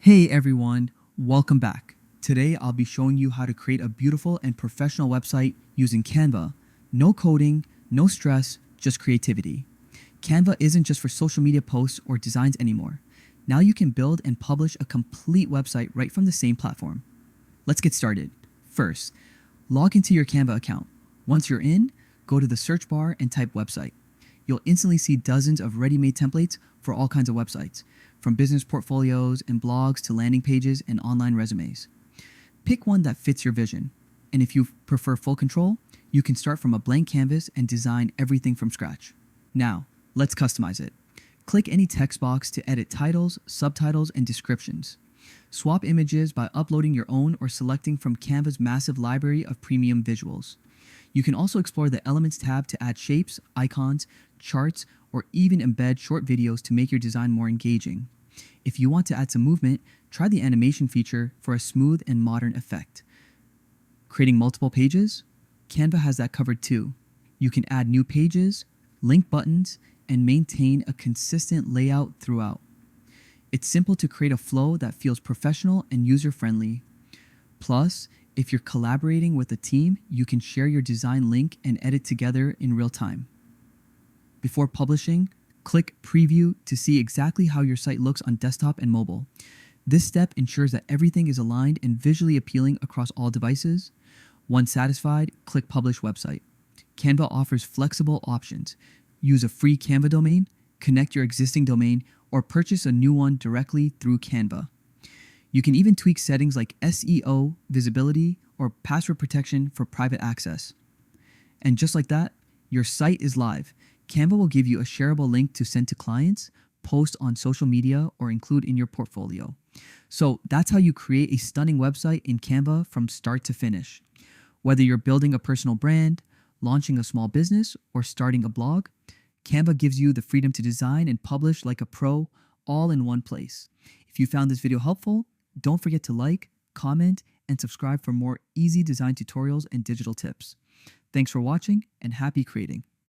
Hey everyone, welcome back. Today I'll be showing you how to create a beautiful and professional website using Canva. No coding, no stress, just creativity. Canva isn't just for social media posts or designs anymore. Now you can build and publish a complete website right from the same platform. Let's get started. First, log into your Canva account. Once you're in, go to the search bar and type website. You'll instantly see dozens of ready-made templates for all kinds of websites, from business portfolios and blogs to landing pages and online resumes. Pick one that fits your vision, and if you prefer full control, you can start from a blank canvas and design everything from scratch. Now, let's customize it. Click any text box to edit titles, subtitles, and descriptions. Swap images by uploading your own or selecting from Canva's massive library of premium visuals. You can also explore the Elements tab to add shapes, icons, charts, or even embed short videos to make your design more engaging. If you want to add some movement, try the animation feature for a smooth and modern effect. Creating multiple pages? Canva has that covered too. You can add new pages, link buttons, and maintain a consistent layout throughout. It's simple to create a flow that feels professional and user-friendly. Plus, if you're collaborating with a team, you can share your design link and edit together in real time. Before publishing, click Preview to see exactly how your site looks on desktop and mobile. This step ensures that everything is aligned and visually appealing across all devices. Once satisfied, click Publish Website. Canva offers flexible options. Use a free Canva domain, connect your existing domain, or purchase a new one directly through Canva. You can even tweak settings like SEO, visibility, or password protection for private access. And just like that, your site is live. Canva will give you a shareable link to send to clients, post on social media, or include in your portfolio. So that's how you create a stunning website in Canva from start to finish. Whether you're building a personal brand, launching a small business, or starting a blog, Canva gives you the freedom to design and publish like a pro, all in one place. If you found this video helpful, don't forget to like, comment, and subscribe for more easy design tutorials and digital tips. Thanks for watching, and happy creating.